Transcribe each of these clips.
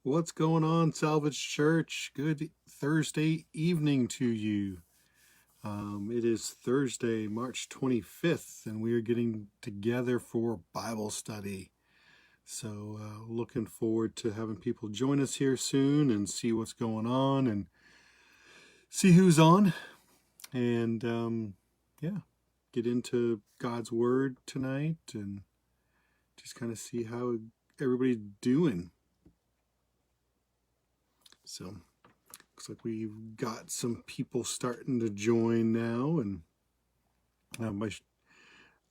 What's going on, Salvage Church? Good Thursday evening to you. It is Thursday, March 25th, and we are getting together for Bible study. So, looking forward to having people join us here soon and see what's going on and see who's on. And, get into God's Word tonight and just kind of see how everybody's doing. So, looks like we've got some people starting to join now, and I don't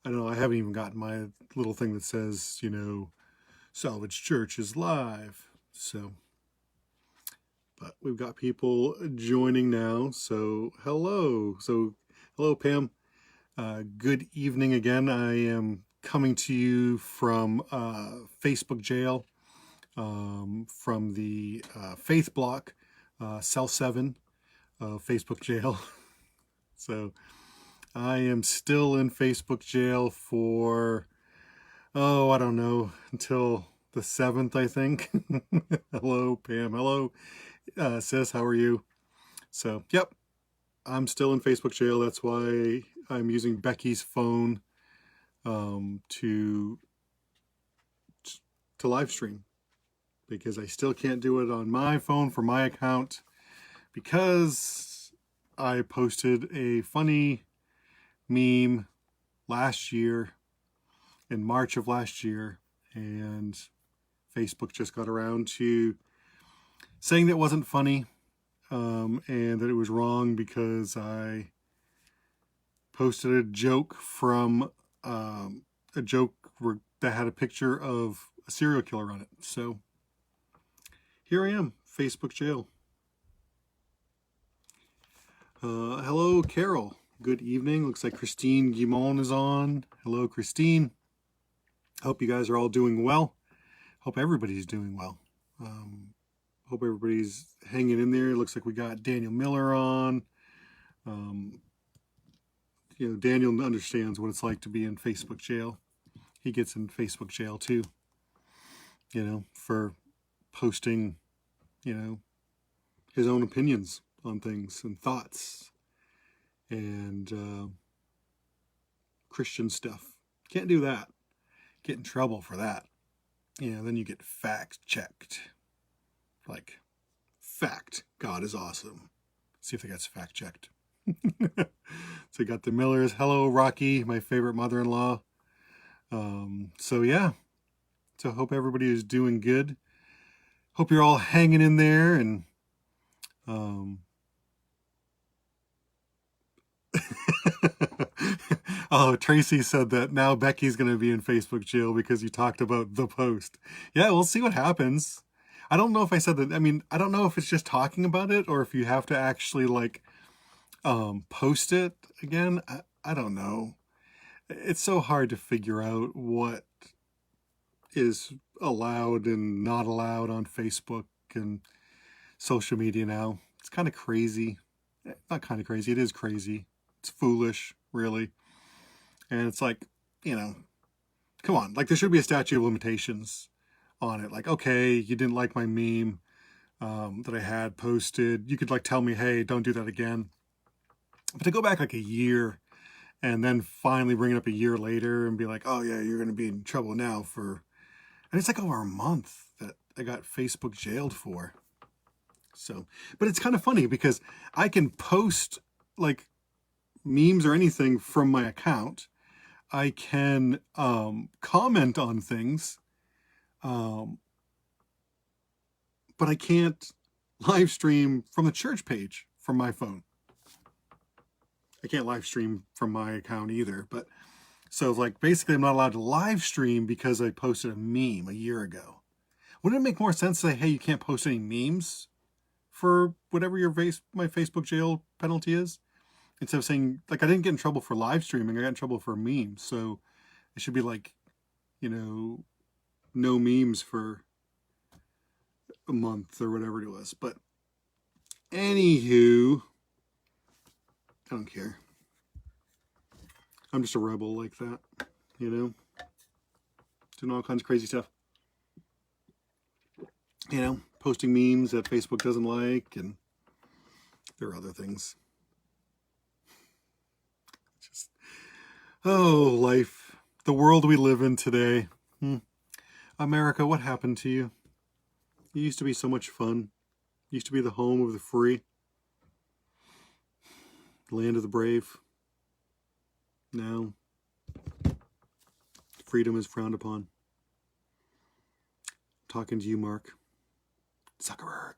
know, I haven't even gotten my little thing that says, Salvage Church is live. So, but we've got people joining now. So, hello. Hello, Pam. Good evening again. I am coming to you from Facebook jail, from the Faith Block, Cell 7 Facebook jail. So I am still in Facebook jail for, I don't know, until the 7th, I think. Hello, Pam. Hello, sis. How are you? So, yep, I'm still in Facebook jail. That's why I'm using Becky's phone to live stream, because I still can't do it on my phone for my account because I posted a funny meme last year, in March of last year, and Facebook just got around to saying that it wasn't funny, and that it was wrong because I posted a joke from that had a picture of a serial killer on it. So here I am, Facebook jail. Hello, Carol. Good evening. Looks like Christine Guimon is on. Hello, Christine. Hope you guys are all doing well. Hope everybody's doing well. Hope everybody's hanging in there. Looks like we got Daniel Miller on. Daniel understands what it's like to be in Facebook jail. He gets in Facebook jail too, for posting, his own opinions on things and thoughts and Christian stuff. Can't do that. Get in trouble for that. Then you get fact checked. Like, fact, God is awesome. See if they got fact checked. So you got the Millers. Hello, Rocky, my favorite mother-in-law. So hope everybody is doing good. Hope you're all hanging in there. And oh, Tracy said that now Becky's going to be in Facebook jail because you talked about the post. Yeah, we'll see what happens. I don't know if I said that. I mean, I don't know if it's just talking about it or if you have to actually post it again. I don't know. It's so hard to figure out what is allowed and not allowed on Facebook and social media now. It's kind of crazy. Not kind of crazy. It is crazy. It's foolish, really. And it's like, come on. Like, there should be a statute of limitations on it. Like, okay, you didn't like my meme that I had posted. You could tell me, hey, don't do that again. But to go back a year and then finally bring it up a year later and be like, oh yeah, you're going to be in trouble now and it's over a month that I got Facebook jailed for. So, but it's kind of funny because I can post memes or anything from my account. I can comment on things, but I can't live stream from the church page from my phone. I can't live stream from my account either. But so basically I'm not allowed to live stream because I posted a meme a year ago. Wouldn't it make more sense to say, hey, you can't post any memes for whatever my Facebook jail penalty is? Instead of saying, I didn't get in trouble for live streaming, I got in trouble for memes. So it should be no memes for a month or whatever it was. But anywho, I don't care. I'm just a rebel like that, doing all kinds of crazy stuff. posting memes that Facebook doesn't like, and there are other things. Just, oh, life. The world we live in today. America, what happened to you? You used to be so much fun. You used to be the home of the free. The land of the brave. Now, freedom is frowned upon. Talking to you, Mark Zuckerberg.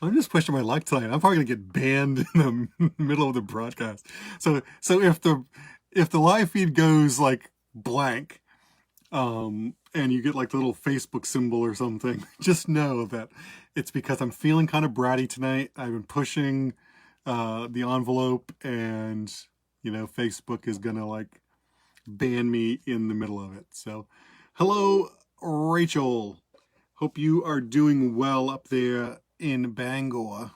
I'm just pushing my luck tonight. I'm probably gonna get banned in the middle of the broadcast. So if the live feed goes like blank, and you get like the little Facebook symbol or something, just know that it's because I'm feeling kind of bratty tonight. I've been pushing the envelope, and Facebook is gonna like ban me in the middle of it. So, hello, Rachel. Hope you are doing well up there in Bangor,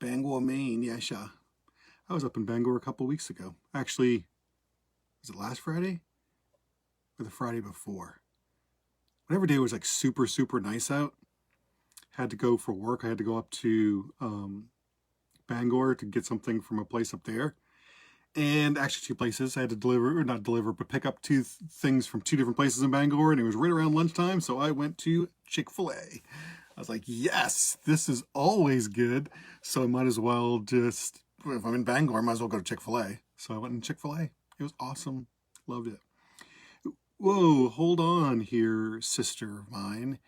Maine. Yes, I was up in Bangor a couple weeks ago. Actually, was it last Friday or the Friday before? Whatever day was like super, super nice out. Had to go for work. I had to go up to Bangor to get something from a place up there. And actually 2 places. I had to pick up 2 things from 2 different places in Bangor, and it was right around lunchtime, so I went to Chick-fil-A. I was like, yes, this is always good, so I might as well just, if I'm in Bangor, I might as well go to Chick-fil-A. So I went to Chick-fil-A. It was awesome. Loved it. Whoa, hold on here, sister of mine.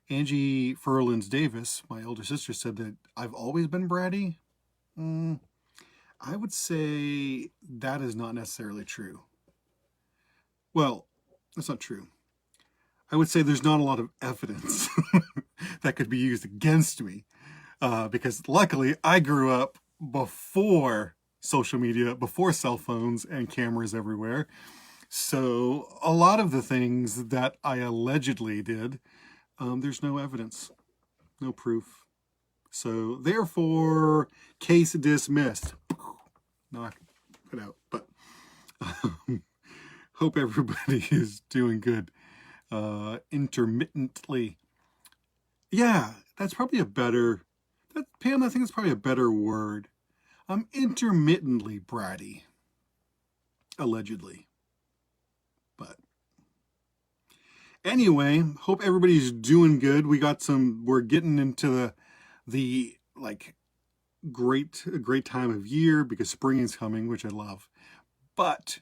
Angie Ferland Davis, my older sister, said that I've always been bratty. I would say that is not necessarily true. Well, that's not true. I would say there's not a lot of evidence that could be used against me, because luckily I grew up before social media, before cell phones and cameras everywhere. So a lot of the things that I allegedly did, there's no evidence, no proof. So therefore, case dismissed. Knock it out. But hope everybody is doing good intermittently. Yeah, that's probably a better, Pam, I think it's probably a better word. I'm intermittently bratty, allegedly. But anyway, hope everybody's doing good. We're getting into the like great time of year because spring is coming, which I love. But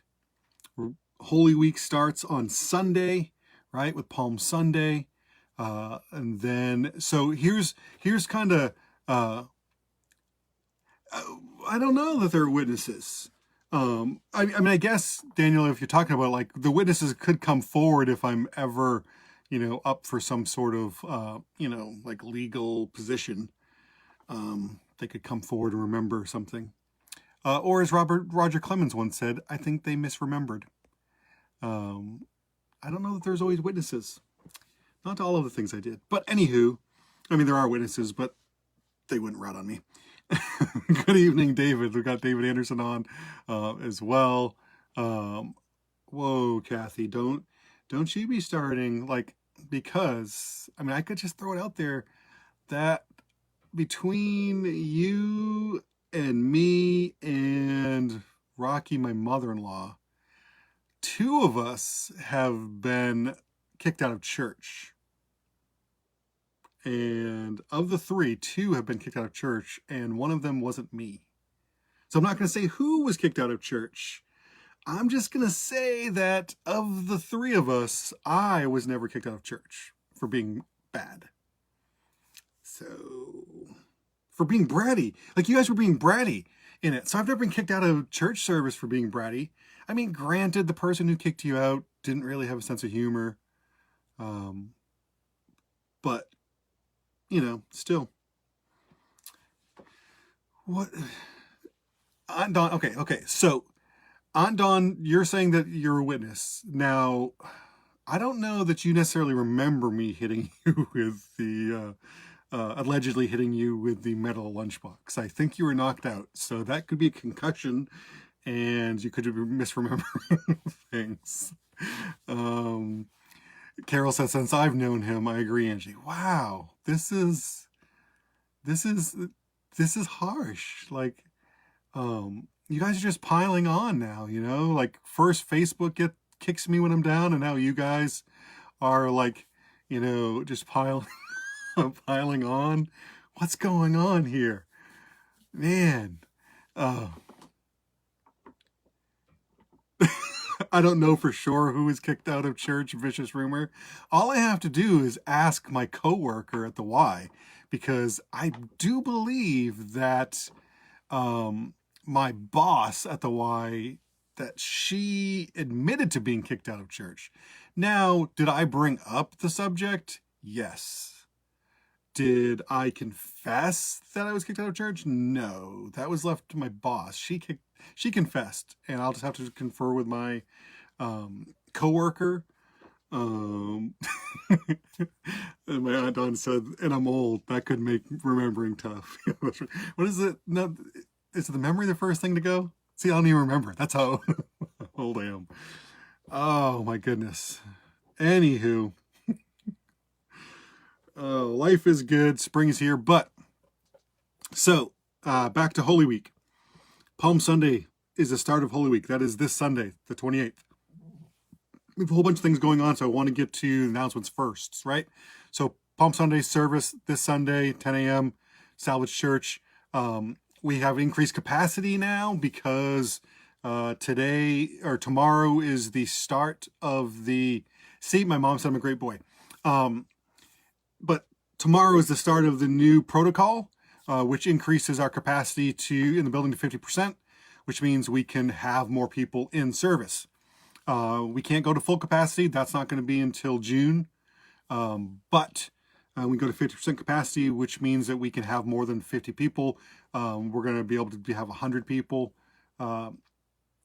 Holy Week starts on Sunday, right, with Palm Sunday, and then so here's kind of I don't know that there are witnesses. I mean, I guess, Daniel, if you're talking about like the witnesses could come forward if I'm ever, up for some sort of, like legal position. They could come forward and remember something. Or as Roger Clemens once said, I think they misremembered. I don't know that there's always witnesses. Not to all of the things I did. But anywho, I mean, there are witnesses, but they wouldn't rat on me. Good evening, David. We've got David Anderson on as well. Whoa, Kathy, don't you be starting, because, I mean, I could just throw it out there that between you and me and Rocky, my mother-in-law, 2 of us have been kicked out of church. And of the 3, 2 have been kicked out of church, and one of them wasn't me. So I'm not going to say who was kicked out of church. I'm just going to say that of the 3 of us, I was never kicked out of church for being bad. So, for being bratty. Like, you guys were being bratty in it. So I've never been kicked out of church service for being bratty. I mean, granted, the person who kicked you out didn't really have a sense of humor. But, still. What? Aunt Dawn, okay. So, Aunt Dawn, you're saying that you're a witness. Now, I don't know that you necessarily remember me hitting you with the, allegedly hitting you with the metal lunchbox. I think you were knocked out. So that could be a concussion, and you could be misremembering things. Carol says, since I've known him, I agree, Angie. Wow, this is this is harsh. Like, you guys are just piling on now, you know? Like, first Facebook kicks me when I'm down, and now you guys are like, you know, just piling on. What's going on here? Man, uh, I don't know for sure who was kicked out of church, vicious rumor. All I have to do is ask my coworker at the Y, because I do believe that my boss at the Y, that she admitted to being kicked out of church. Now, did I bring up the subject? Yes. Did I confess that I was kicked out of church? No. That was left to my boss. She confessed, and I'll just have to confer with my coworker. And my aunt Dawn said, and I'm old, that could make remembering tough. What is it? No, is the memory the first thing to go? See, I don't even remember. That's how old I am. Oh my goodness. Anywho, life is good. Spring's here, but so back to Holy Week. Palm Sunday is the start of Holy Week. That is this Sunday, the 28th. We have a whole bunch of things going on, so I want to get to announcements first, right? So Palm Sunday service this Sunday, 10 a.m., Salvage Church. We have increased capacity now because today or tomorrow is the start of the... See, my mom said I'm a great boy. But tomorrow is the start of the new protocol, which increases our capacity in the building to 50%, which means we can have more people in service. We can't go to full capacity. That's not going to be until June. But we go to 50% capacity, which means that we can have more than 50 people. We're going to be able to have 100 people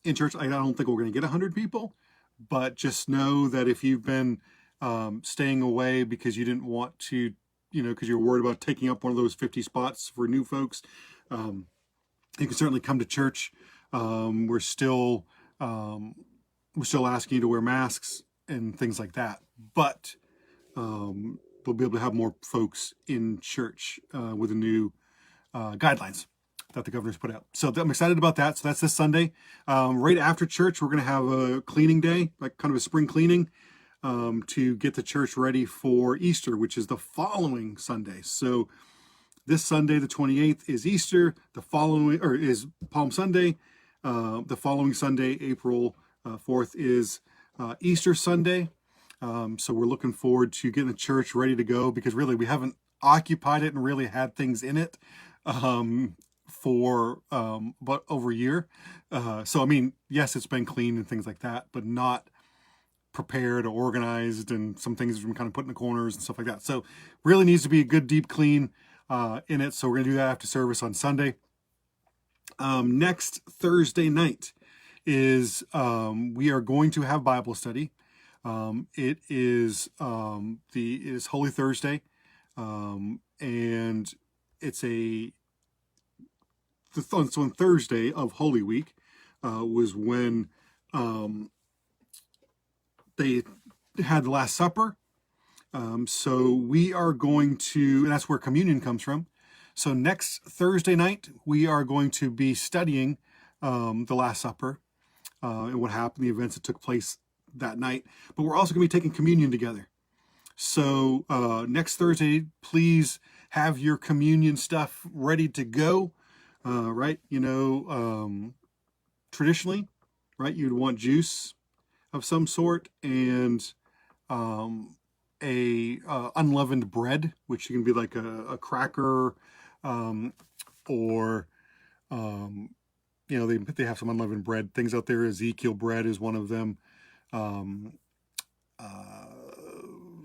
in church. I don't think we're going to get 100 people, but just know that if you've been staying away because you didn't want to, you know, because you're worried about taking up one of those 50 spots for new folks, you can certainly come to church. We're still asking you to wear masks and things like that, but we'll be able to have more folks in church with the new guidelines that the governor's put out. So I'm excited about that. So that's this Sunday. Right after church, we're going to have a cleaning day, like kind of a spring cleaning, to get the church ready for Easter, which is the following Sunday. So this Sunday, the 28th, is Easter. Is Palm Sunday. The following Sunday, April 4th, is Easter Sunday. So we're looking forward to getting the church ready to go, because really we haven't occupied it and really had things in it for about over a year. So I mean, yes, it's been cleaned and things like that, but not prepared or organized, and some things have been kind of put in the corners and stuff like that. So really needs to be a good deep clean in it. So we're going to do that after service on Sunday. Next Thursday night is we are going to have Bible study. It is Holy Thursday, and it's on Thursday of Holy Week was when they had the Last Supper. So we are going to, and that's where communion comes from. So next Thursday night, we are going to be studying the Last Supper and what happened, the events that took place that night. But we're also going to be taking communion together. So next Thursday, please have your communion stuff ready to go, right? You know, traditionally, right, you'd want juice of some sort and unleavened bread, which can be like a cracker, or you know, they have some unleavened bread things out there. Ezekiel bread is one of them.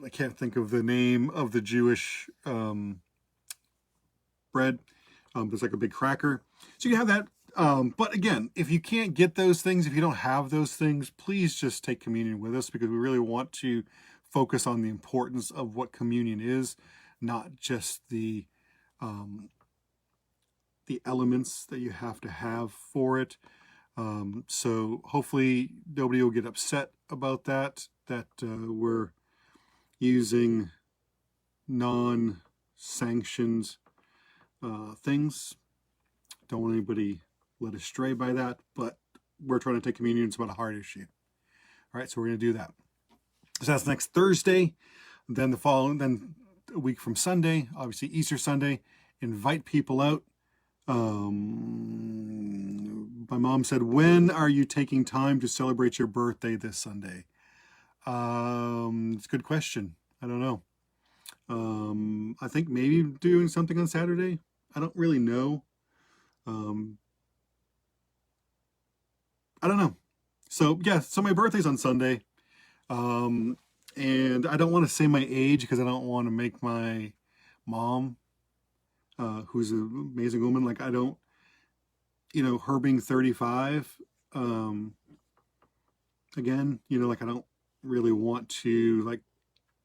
I can't think of the name of the Jewish bread. It's like a big cracker. So you have that. But again, if you can't get those things, if you don't have those things, please just take communion with us, because we really want to focus on the importance of what communion is, not just the elements that you have to have for it. So hopefully nobody will get upset about that we're using non-sanctioned things. Don't want anybody led astray by that, but we're trying to take communion. It's about a heart issue. All right, so we're going to do that. So that's next Thursday. Then a week from Sunday, obviously Easter Sunday, invite people out. My mom said, when are you taking time to celebrate your birthday this Sunday? It's a good question. I don't know. I think maybe doing something on Saturday. I don't really know. I don't know. So yeah, so my birthday's on Sunday. And I don't want to say my age because I don't want to make my mom, who's an amazing woman, like I don't, her being 35, again, like I don't really want to like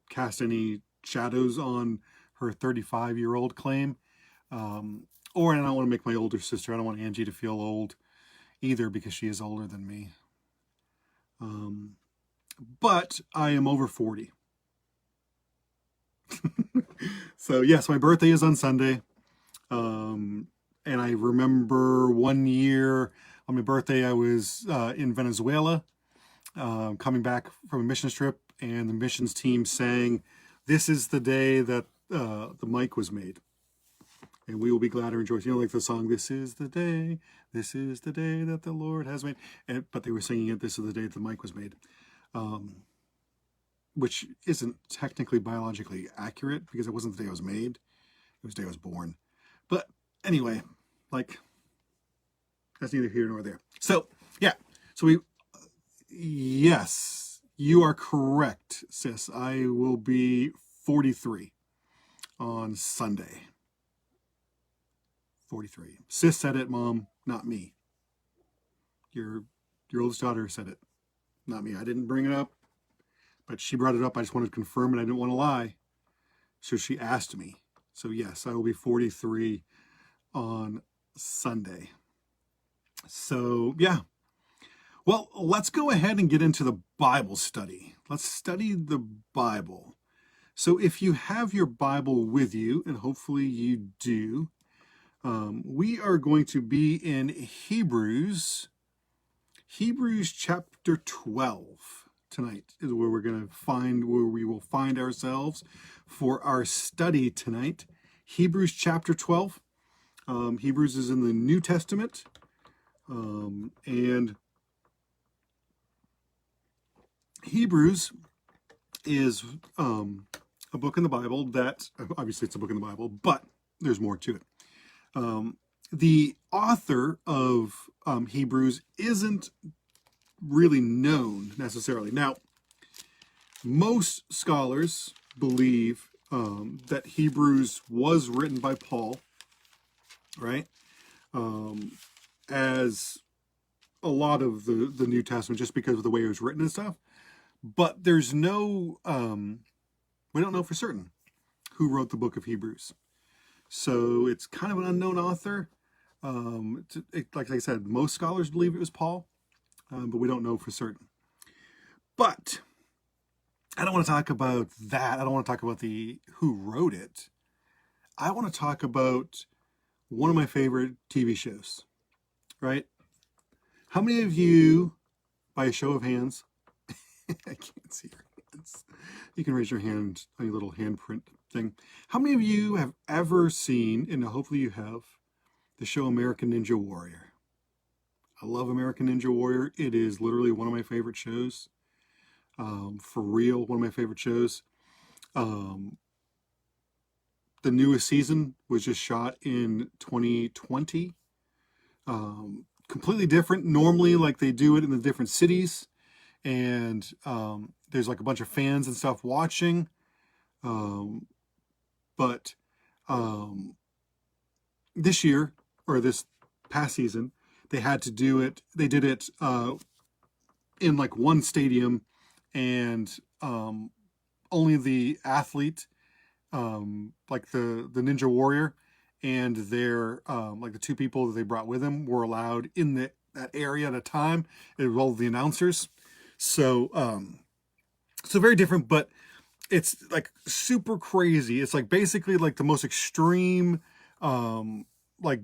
cast any shadows on her 35-year-old claim. Or I don't want to make my older sister, I don't want Angie to feel old either because she is older than me. But I am over 40. So yes, my birthday is on Sunday. And I remember one year on my birthday, I was in Venezuela, coming back from a missions trip, and the missions team sang, "This is the day that the mic was made, and we will be glad and rejoice." Like the song, this is the day that the Lord has made. But they were singing it, "This is the day that the mic was made," which isn't technically biologically accurate because it wasn't the day I was made. It was the day I was born. But anyway, like, that's neither here nor there. So, yeah. So yes, you are correct, sis. I will be 43 on Sunday. 43. Sis said it, Mom, not me. Your oldest daughter said it, not me. I didn't bring it up, but she brought it up. I just wanted to confirm, and I didn't want to lie. So she asked me. So yes, I will be 43 on Sunday. So yeah. Well, let's go ahead and get into the Bible study. Let's study the Bible. So if you have your Bible with you, and hopefully you do, we are going to be in Hebrews chapter 12 tonight is where we will find ourselves for our study tonight. Hebrews chapter 12. Hebrews is in the New Testament, and Hebrews is a book in the Bible that, obviously it's a book in the Bible, but there's more to it. The author of Hebrews isn't really known necessarily. Now, most scholars believe that Hebrews was written by Paul, right? As a lot of the New Testament, just because of the way it was written and stuff. But there's no, we don't know for certain who wrote the book of Hebrews. So it's kind of an unknown author. Like I said, most scholars believe it was Paul, but we don't know for certain. But I don't want to talk about that. I don't want to talk about who wrote it. I want to talk about one of my favorite TV shows, right? How many of you, by a show of hands, I can't see your hands. You can raise your hand on your little handprint thing. How many of you have ever seen, and hopefully you have, the show American Ninja Warrior? I love American Ninja Warrior. It is literally one of my favorite shows. For real, one of my favorite shows. The newest season was just shot in 2020. Completely different. Normally, like they do it in the different cities. And there's like a bunch of fans and stuff watching. But this year, or this past season, they had to do it. They did it in like one stadium, and only the athlete, like the Ninja Warrior, and their like the two people that they brought with them were allowed in that area at a time. It was all the announcers. So so very different, but it's like super crazy. It's like basically like the most extreme, like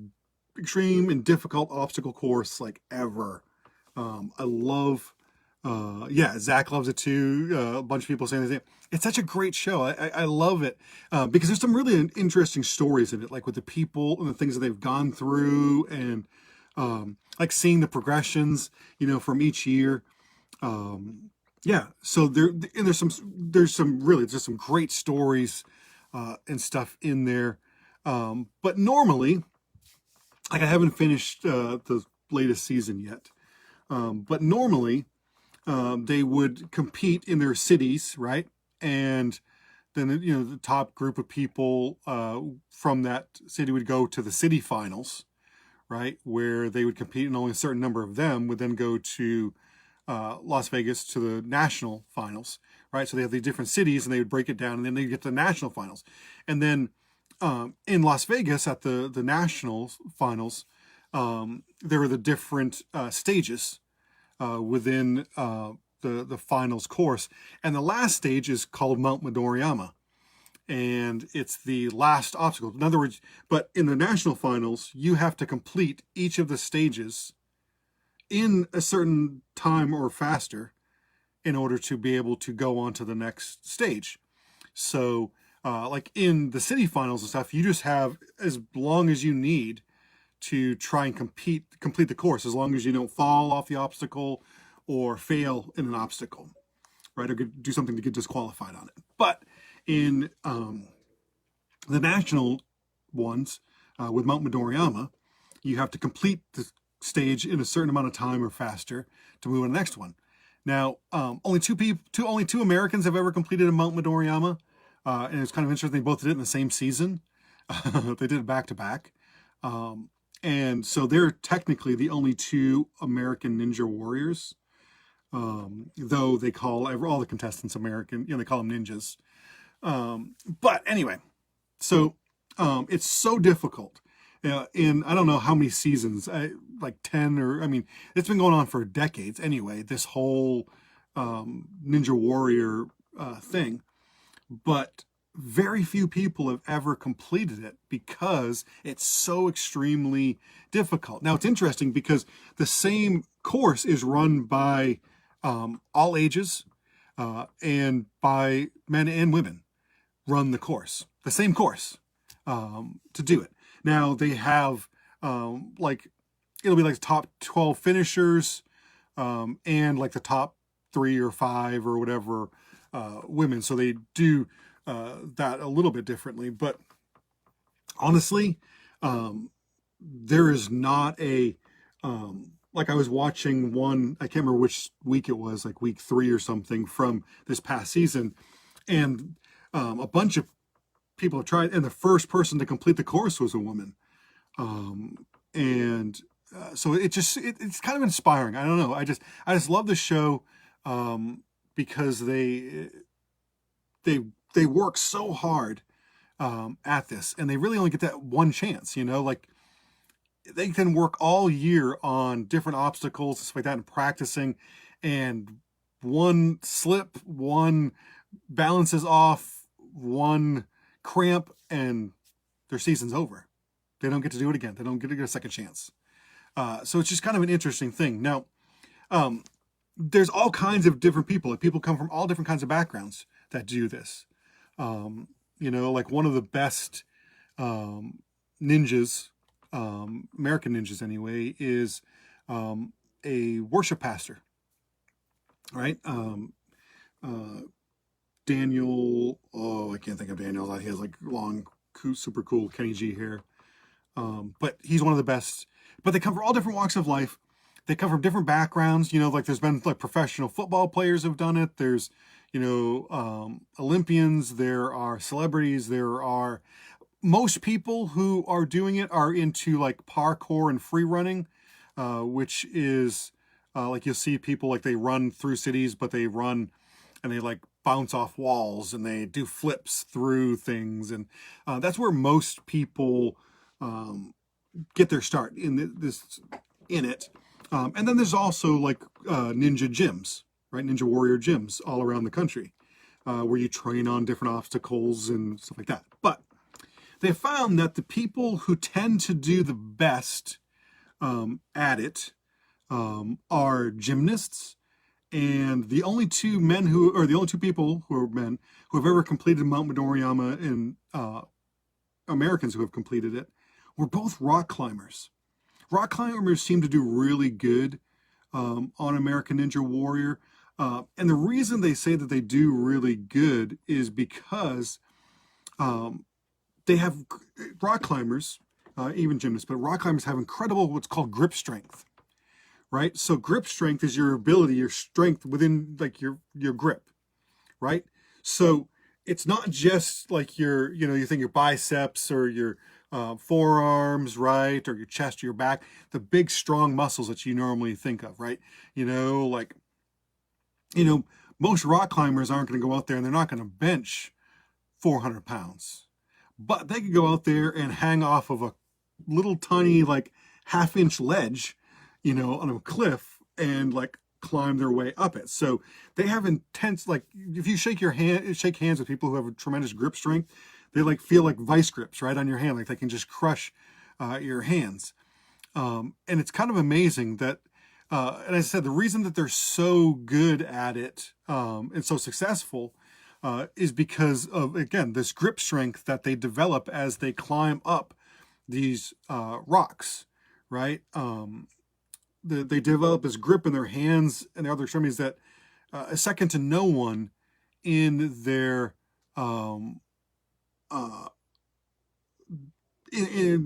extreme and difficult obstacle course like ever. I love, yeah, Zach loves it too. A bunch of people saying the same. It's such a great show. I love it because there's some really interesting stories in it, like with the people and the things that they've gone through, and like seeing the progressions, from each year. Yeah, so there's some really just some great stories and stuff in there. But normally, like I haven't finished the latest season yet. But normally, they would compete in their cities, right? And then the top group of people from that city would go to the city finals, right? Where they would compete, and only a certain number of them would then go to Las Vegas to the national finals, right? So they have these different cities, and they would break it down, and then they get to the national finals. And then in Las Vegas at the national finals, there were the different stages within the finals course, and the last stage is called Mount Midoriyama, and it's the last obstacle. In other words, but in the national finals, you have to complete each of the stages in a certain time or faster in order to be able to go on to the next stage. So like in the city finals and stuff, you just have as long as you need to try and complete the course, as long as you don't fall off the obstacle or fail in an obstacle, right? Or do something to get disqualified on it. But in the national ones, with Mount Midoriyama, you have to complete the stage in a certain amount of time or faster to move on to the next one. Now, only two Americans have ever completed a Mount Midoriyama, and it's kind of interesting. They both did it in the same season. They did it back to back, and so they're technically the only two American ninja warriors. Though they call all the contestants American, they call them ninjas. But anyway, so it's so difficult. In I don't know how many seasons, like 10 or it's been going on for decades anyway. This whole Ninja Warrior thing, but very few people have ever completed it because it's so extremely difficult. Now it's interesting because the same course is run by all ages and by men and women run the course, the same course to do it. Now they have like it'll be like the top 12 finishers and like the top 3 or 5 or whatever women. So they do that a little bit differently. But honestly, there is not a like I was watching one, I can't remember which week it was, like week 3 or something from this past season, and a bunch of people have tried, and the first person to complete the course was a woman. And so it's kind of inspiring. I don't know. I just love the show because they work so hard at this, and they really only get that one chance. Like they can work all year on different obstacles and stuff like that, and practicing. And one slip, one balances off, one cramp, and their season's over. They don't get to do it again. They don't get to get a second chance. So it's just kind of an interesting thing. Now, there's all kinds of different people. Like people come from all different kinds of backgrounds that do this. Like one of the best ninjas, American ninjas anyway, is a worship pastor, right? Daniel, I can't think of Daniel. He has like long, super cool Kenny G hair. But he's one of the best. But they come from all different walks of life. They come from different backgrounds. Like there's been like professional football players who've done it. There's, Olympians. There are celebrities. There are most people who are doing it are into like parkour and free running, which is like you'll see people like they run through cities, but they run and they like bounce off walls and they do flips through things. And that's where most people get their start in it. And then there's also like ninja gyms, right? Ninja warrior gyms all around the country. where you train on different obstacles and stuff like that. But they found that the people who tend to do the best at it are gymnasts, and the only two people who are men who have ever completed Mount Midoriyama, and Americans who have completed it, were both rock climbers. Rock climbers seem to do really good on American Ninja Warrior. And the reason they say that they do really good is because they have rock climbers, even gymnasts, but rock climbers have incredible what's called grip strength, right? So grip strength is your ability, your strength within like your grip, right? So it's not just like you think your biceps or your forearms, right? Or your chest or your back, the big strong muscles that you normally think of, right? Most rock climbers aren't going to go out there and they're not going to bench 400 pounds, but they could go out there and hang off of a little tiny, like half-inch ledge, on a cliff and like climb their way up it. So they have intense, like if you shake hands with people who have a tremendous grip strength, they like feel like vice grips right on your hand. Like they can just crush your hands. And it's kind of amazing that, and as I said, the reason that they're so good at it and so successful is because of, again, this grip strength that they develop as they climb up these rocks, right? They develop this grip in their hands and their other extremities that is second to no one in their in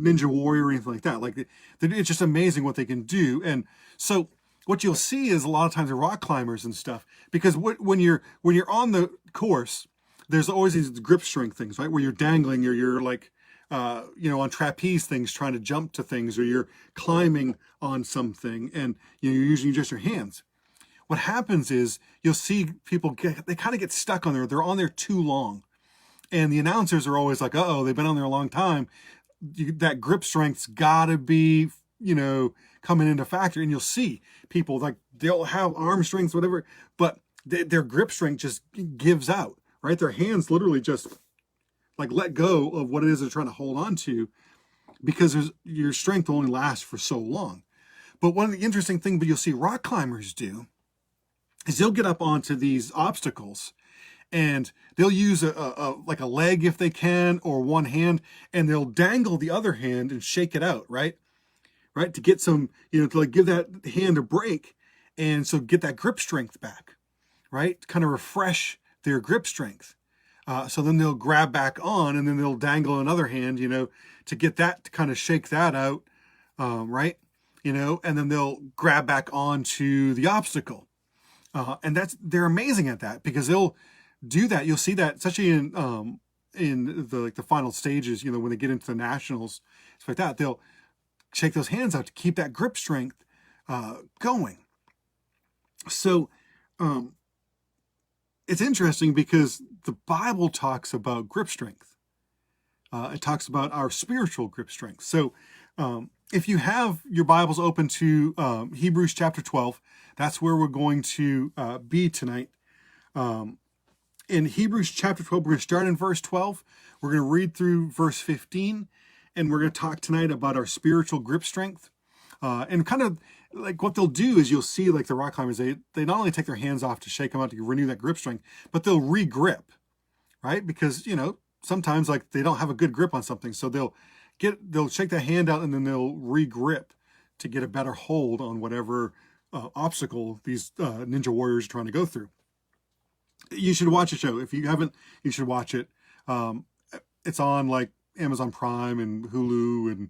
Ninja Warrior or anything like that. Like it's just amazing what they can do. And so what you'll see is a lot of times the rock climbers and stuff, because when you're on the course, there's always these grip strength things, right? Where you're dangling or you're like, on trapeze things, trying to jump to things, or you're climbing on something and you're using just your hands. What happens is you'll see people they kind of get stuck on there. They're on there too long. And the announcers are always like, uh-oh, they've been on there a long time. That grip strength's gotta be, coming into factor. And you'll see people like they'll have arm strengths, whatever, but their grip strength just gives out, right? Their hands literally just like let go of what it is they're trying to hold on to, because your strength will only last for so long. But one of the interesting things that you'll see rock climbers do is they'll get up onto these obstacles and they'll use a leg if they can, or one hand, and they'll dangle the other hand and shake it out, right? Right, to get some, to like give that hand a break, and so get that grip strength back, right? Kind of refresh their grip strength. So then they'll grab back on, and then they'll dangle another hand, to get that, to kind of shake that out, right? And then they'll grab back onto the obstacle. And they're amazing at that, because they'll do that. You'll see that, especially in the final stages, when they get into the nationals, stuff like that, they'll shake those hands out to keep that grip strength going. So it's interesting because the Bible talks about grip strength. It talks about our spiritual grip strength. So if you have your Bibles open to Hebrews chapter 12, that's where we're going to be tonight. In Hebrews chapter 12, we're going to start in verse 12. We're going to read through verse 15, and we're going to talk tonight about our spiritual grip strength. And kind of like what they'll do is you'll see like the rock climbers, they not only take their hands off to shake them out to renew that grip strength, but they'll re-grip, right? Because, sometimes like they don't have a good grip on something. So they'll shake that hand out and then they'll re-grip to get a better hold on whatever obstacle these ninja warriors are trying to go through. You should watch the show. If you haven't, you should watch it. It's on like Amazon Prime and Hulu, and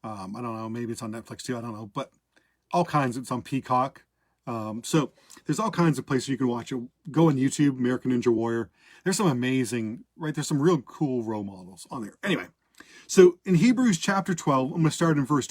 I don't know, maybe it's on Netflix too, I don't know, but all kinds. It's on Peacock. So there's all kinds of places you can watch it. Go on YouTube, American Ninja Warrior. There's some amazing, right? There's some real cool role models on there. Anyway, so in Hebrews chapter 12, I'm going to start in verse